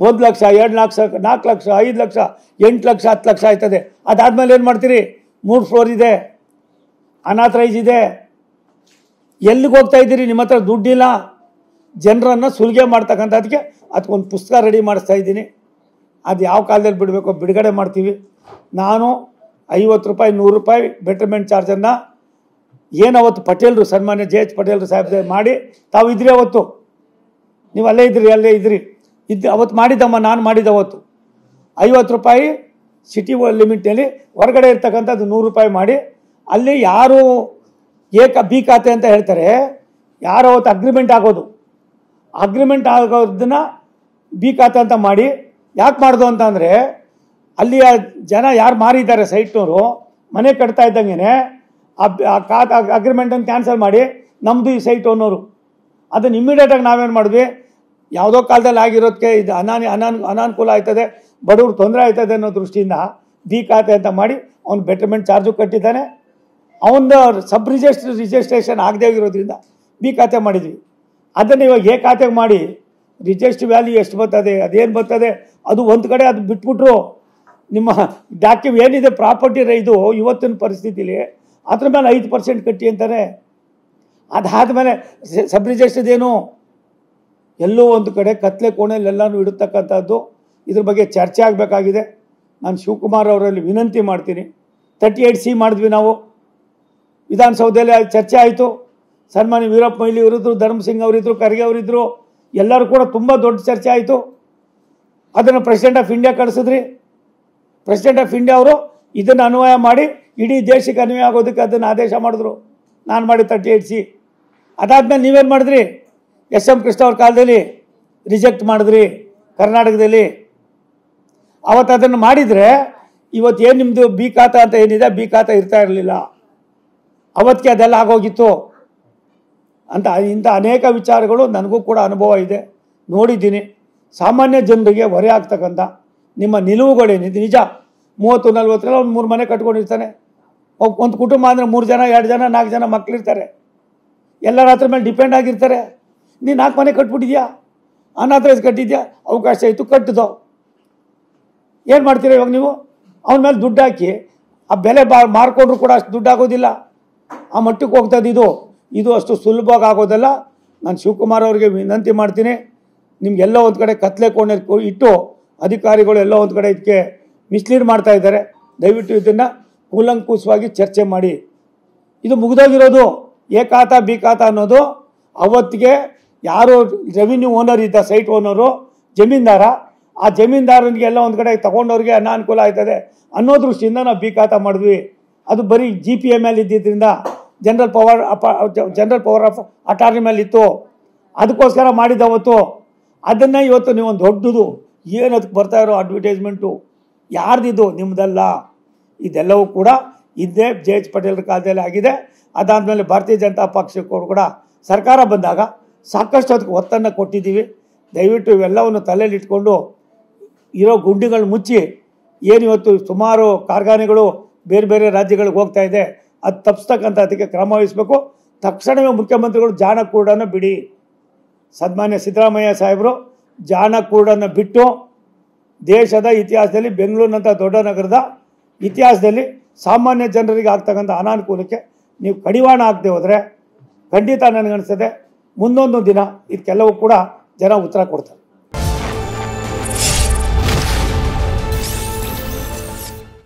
1 ಲಕ್ಷ 2 ಲಕ್ಷ 4 ಲಕ್ಷ 5 ಲಕ್ಷ 8 ಲಕ್ಷ 10 ಲಕ್ಷ ಆಯ್ತದೆ. ಅದಾದಮೇಲೆ ಏನು ಮಾಡ್ತೀರಿ? 3 ಫ್ಲೋರ್ ಇದೆ, ಅನಾಥರೈಸ್ ಇದೆ, ಎಲ್ಲಿಗೆ ಹೋಗ್ತಾ ಇದ್ದೀರಿ? ನಿಮ್ಮ ಹತ್ರ ದುಡ್ಡಿಲ್ಲ. ಜನರನ್ನು ಸುಲಿಗೆ ಮಾಡ್ತಕ್ಕಂಥದಕ್ಕೆ ಅದಕ್ಕೊಂದು ಪುಸ್ತಕ ರೆಡಿ ಮಾಡಿಸ್ತಾ ಇದ್ದೀನಿ. ಅದು ಯಾವ ಕಾಲದಲ್ಲಿ ಬಿಡಬೇಕೋ ಬಿಡುಗಡೆ ಮಾಡ್ತೀವಿ. ನಾನು 50 ರೂಪಾಯಿ 100 ರೂಪಾಯಿ ಬೆಟರ್ಮೆಂಟ್ ಚಾರ್ಜನ್ನು ಏನು ಅವತ್ತು ಪಟೇಲ್ರು, ಸನ್ಮಾನ್ಯ JH ಪಟೇಲ್ರು ಸಾಹೇಬ್ರೆ ಮಾಡಿ, ತಾವು ಇದ್ರಿ ಅವತ್ತು, ನೀವು ಅಲ್ಲೇ ಇದ್ರಿ ಅವತ್ತು ಮಾಡಿದ್ದಮ್ಮ, ನಾನು ಮಾಡಿದ್ದವತ್ತು 50 ರೂಪಾಯಿ ಸಿಟಿ ಲಿಮಿಟ್ನಲ್ಲಿ, ಹೊರಗಡೆ ಇರ್ತಕ್ಕಂಥದ್ದು 100 ರೂಪಾಯಿ ಮಾಡಿ, ಅಲ್ಲಿ ಯಾರು ಬಿ ಖಾತೆ ಅಂತ ಹೇಳ್ತಾರೆ, ಯಾರು ಅವತ್ತು ಅಗ್ರಿಮೆಂಟ್ ಆಗೋದನ್ನ ಬಿ ಖಾತೆ ಅಂತ ಮಾಡಿ. ಯಾಕೆ ಮಾಡ್ದು ಅಂತಂದರೆ, ಅಲ್ಲಿಯ ಜನ ಯಾರು ಮಾರಿದ್ದಾರೆ ಸೈಟ್ನವರು, ಮನೆ ಕಟ್ತಾ ಇದ್ದಂಗೆ ಅಗ್ರಿಮೆಂಟನ್ನು ಕ್ಯಾನ್ಸಲ್ ಮಾಡಿ ನಮ್ಮದು ಈ ಸೈಟ್ ಅನ್ನೋರು. ಅದನ್ನು ಇಮ್ಮಿಡಿಯೇಟಾಗಿ ನಾವೇನು ಮಾಡಿದ್ವಿ, ಯಾವುದೋ ಕಾಲದಲ್ಲಿ ಆಗಿರೋದಕ್ಕೆ ಇದು ಅನಾನುಕೂಲ ಆಯ್ತದೆ, ಬಡವ್ರು ತೊಂದರೆ ಆಯ್ತದೆ ಅನ್ನೋ ದೃಷ್ಟಿಯಿಂದ ಬಿ ಖಾತೆ ಅಂತ ಮಾಡಿ ಅವ್ನು ಬೆಟರ್ಮೆಂಟ್ ಚಾರ್ಜು ಕಟ್ಟಿದ್ದಾನೆ. ಅವನ ಸಬ್ ರಿಜಿಸ್ಟ್ರೇಷನ್ ಆಗದೇ ಇರೋದ್ರಿಂದ ಬಿ ಖಾತೆ ಮಾಡಿದ್ವಿ. ಅದನ್ನು ಇವಾಗ ಎ ಖಾತೆಗೆ ಮಾಡಿ ರಿಜಿಸ್ಟ್ರ್ ವ್ಯಾಲ್ಯೂ ಎಷ್ಟು ಬರ್ತದೆ, ಅದೇನು ಬರ್ತದೆ, ಅದು ಒಂದು ಕಡೆ ಅದು ಬಿಟ್ಬಿಟ್ರು. ನಿಮ್ಮ ಏನಿದೆ ಪ್ರಾಪರ್ಟಿ ಇದು ಇವತ್ತಿನ ಪರಿಸ್ಥಿತಿಲಿ ಅದ್ರ ಮೇಲೆ 5% ಕಟ್ಟಿ ಅಂತಾರೆ. ಅದಾದಮೇಲೆ ಸಬ್ ರಿಜಿಸ್ಟ್ರದೇನು ಎಲ್ಲೋ ಒಂದು ಕಡೆ ಕತ್ಲೆ ಕೋಣೆಯಲ್ಲೆಲ್ಲನೂ ಇಡತಕ್ಕಂಥದ್ದು. ಇದ್ರ ಬಗ್ಗೆ ಚರ್ಚೆ ಆಗಬೇಕಾಗಿದೆ. ನಾನು ಶಿವಕುಮಾರ್ ಅವರಲ್ಲಿ ವಿನಂತಿ ಮಾಡ್ತೀನಿ. 38C ಮಾಡಿದ್ವಿ ನಾವು, ವಿಧಾನಸೌಧದಲ್ಲಿ ಚರ್ಚೆ ಆಯಿತು. ಸನ್ಮಾನ್ಯ ವೀರಪ್ಪ ಮೊಯ್ಲಿ ಅವರಿದ್ದರು, ಧರ್ಮಸಿಂಗ್ ಅವರಿದ್ದರು, ಖರ್ಗೆ ಅವರಿದ್ದರು, ಎಲ್ಲರೂ ಕೂಡ ತುಂಬ ದೊಡ್ಡ ಚರ್ಚೆ ಆಯಿತು. ಅದನ್ನು ಪ್ರೆಸಿಡೆಂಟ್ ಆಫ್ ಇಂಡಿಯಾ ಕಳಿಸಿದ್ರಿ. ಪ್ರೆಸಿಡೆಂಟ್ ಆಫ್ ಇಂಡಿಯಾ ಅವರು ಇದನ್ನು ಅನ್ವಯ ಮಾಡಿ ಇಡೀ ದೇಶಕ್ಕೆ ಅನ್ವಯ ಆಗೋದಕ್ಕೆ ಅದನ್ನು ಆದೇಶ ಮಾಡಿದ್ರು. ನಾನು ಮಾಡಿ 38C. ಅದಾದಮೇಲೆ ನೀವೇನು ಮಾಡಿದ್ರಿ? SM ಕೃಷ್ಣ ಅವ್ರ ಕಾಲದಲ್ಲಿ ರಿಜೆಕ್ಟ್ ಮಾಡಿದ್ರಿ ಕರ್ನಾಟಕದಲ್ಲಿ. ಅವತ್ತು ಅದನ್ನು ಮಾಡಿದರೆ ಇವತ್ತು ಏನು ನಿಮ್ಮದು ಬಿ ಖಾತಾ ಅಂತ ಏನಿದೆ, ಬಿ ಖಾತಾ ಇರ್ತಾ ಇರಲಿಲ್ಲ. ಅವತ್ತಿಗೆ ಅದೆಲ್ಲ ಆಗೋಗಿತ್ತು ಅಂತ. ಇಂಥ ಅನೇಕ ವಿಚಾರಗಳು ನನಗೂ ಕೂಡ ಅನುಭವ ಇದೆ, ನೋಡಿದ್ದೀನಿ. ಸಾಮಾನ್ಯ ಜನರಿಗೆ ಹೊರೆ ಆಗ್ತಕ್ಕಂಥ ನಿಮ್ಮ ನಿಲುವುಗಳೇನಿದೆ ನಿಜ. 30-40 ಒಂದು 3 ಮನೆ ಕಟ್ಕೊಂಡಿರ್ತಾನೆ. ಒಂದು ಕುಟುಂಬ ಅಂದರೆ 3 ಜನ 2 ಜನ 4 ಜನ ಮಕ್ಕಳಿರ್ತಾರೆ. ಎಲ್ಲರ ಹತ್ರ ಮೇಲೆ ಡಿಪೆಂಡ್ ಆಗಿರ್ತಾರೆ. ನೀನು 4 ಮನೆ ಕಟ್ಬಿಟ್ಟಿದ್ಯಾ, ಅನಾಥರೈಸ್ ಕಟ್ಟಿದ್ಯಾ, ಅವಕಾಶ ಇತ್ತು ಕಟ್ಟಿದೋ. ಏನು ಮಾಡ್ತೀರಾ ಇವಾಗ ನೀವು? ಅವನ ಮೇಲೆ ದುಡ್ಡು ಹಾಕಿ ಆ ಬೆಲೆ ಮಾರ್ಕೊಂಡ್ರು ಕೂಡ ಅಷ್ಟು ದುಡ್ಡು ಆಗೋದಿಲ್ಲ. ಆ ಮಟ್ಟಕ್ಕೆ ಹೋಗ್ತದೆ. ಇದು ಅಷ್ಟು ಸುಲಭವಾಗಿ ಆಗೋದಲ್ಲ. ನಾನು ಶಿವಕುಮಾರ್ ಅವರಿಗೆ ವಿನಂತಿ ಮಾಡ್ತೀನಿ, ನಿಮಗೆಲ್ಲ ಒಂದು ಕಡೆ ಕತ್ಲೆ ಕೋಣೆ ಇಟ್ಟು ಅಧಿಕಾರಿಗಳು ಎಲ್ಲ ಒಂದು ಕಡೆ ಇದಕ್ಕೆ ಮಿಸ್ಲೀಡ್ ಮಾಡ್ತಾ ಇದ್ದಾರೆ. ದಯವಿಟ್ಟು ಇದನ್ನು ಕೂಲಂಕುಷವಾಗಿ ಚರ್ಚೆ ಮಾಡಿ. ಇದು ಮುಗಿದೋಗಿರೋದು. ಎ ಖಾತಾ ಬಿ ಖಾತಾ ಅನ್ನೋದು ಅವತ್ತಿಗೆ ಯಾರು ರೆವಿನ್ಯೂ ಓನರ್ ಇದ್ದ, ಸೈಟ್ ಓನರು, ಜಮೀನ್ದಾರ, ಆ ಜಮೀನ್ದಾರನಿಗೆಲ್ಲ ಒಂದು ಕಡೆ ತಗೊಂಡವ್ರಿಗೆ ಅನಾನುಕೂಲ ಆಯ್ತದೆ ಅನ್ನೋ ದೃಷ್ಟಿಯಿಂದ ನಾವು ಬಿ ಖಾತಾ ಮಾಡಿದ್ವಿ. ಅದು ಬರೀ GPA ಇದ್ದಿದ್ದರಿಂದ ಜನರಲ್ ಪವರ್ ಆಫ್ ಅಟಾರ್ನಿ ಮೇಲೆ ಇತ್ತು. ಅದಕ್ಕೋಸ್ಕರ ಮಾಡಿದವತ್ತು. ಅದನ್ನು ಇವತ್ತು ನೀವೊಂದು ದೊಡ್ಡದು ಏನು ಅದಕ್ಕೆ ಬರ್ತಾ ಇರೋ ಅಡ್ವರ್ಟೈಸ್ಮೆಂಟು ಯಾರ್ದಿದು? ನಿಮ್ಮದಲ್ಲ. ಇದೆಲ್ಲವೂ ಕೂಡ ಇದ್ದೇ JH ಪಟೇಲ್ರ ಕಾಲದಲ್ಲಿ ಆಗಿದೆ. ಅದಾದಮೇಲೆ ಭಾರತೀಯ ಜನತಾ ಪಕ್ಷಕ್ಕೂ ಕೂಡ ಸರ್ಕಾರ ಬಂದಾಗ ಸಾಕಷ್ಟು ಅದಕ್ಕೆ ಒತ್ತನ್ನು ಕೊಟ್ಟಿದ್ದೀವಿ. ದಯವಿಟ್ಟು ಇವೆಲ್ಲವನ್ನು ತಲೆಯಲ್ಲಿ ಇಟ್ಕೊಂಡು ಇರೋ ಗುಂಡಿಗಳು ಮುಚ್ಚಿ, ಏನಿವತ್ತು ಸುಮಾರು ಕಾರ್ಖಾನೆಗಳು ಬೇರೆ ಬೇರೆ ರಾಜ್ಯಗಳಿಗೆ ಹೋಗ್ತಾ ಇದೆ, ಅದು ತಪ್ಪಿಸ್ತಕ್ಕಂಥ ಅದಕ್ಕೆ ಕ್ರಮ ವಹಿಸಬೇಕು. ತಕ್ಷಣವೇ ಮುಖ್ಯಮಂತ್ರಿಗಳು ಜಾಣಕೂಡನ್ನು ಬಿಡಿ. ಸನ್ಮಾನ್ಯ ಸಿದ್ದರಾಮಯ್ಯ ಸಾಹೇಬರು ಜಾಣಕೂಡನ್ನು ಬಿಟ್ಟು ದೇಶದ ಇತಿಹಾಸದಲ್ಲಿ, ಬೆಂಗಳೂರಿನಂಥ ದೊಡ್ಡ ನಗರದ ಇತಿಹಾಸದಲ್ಲಿ ಸಾಮಾನ್ಯ ಜನರಿಗೆ ಆಗ್ತಕ್ಕಂಥ ಅನಾನುಕೂಲಕ್ಕೆ ನೀವು ಕಡಿವಾಣ ಆಗದೆ ಹೋದರೆ ಖಂಡಿತ ನನಗನ್ನಿಸ್ತದೆ ಮುಂದೊಂದು ದಿನ ಇದಕ್ಕೆಲ್ಲವೂ ಕೂಡ ಜನ ಉತ್ತರ ಕೊಡ್ತಾರೆ.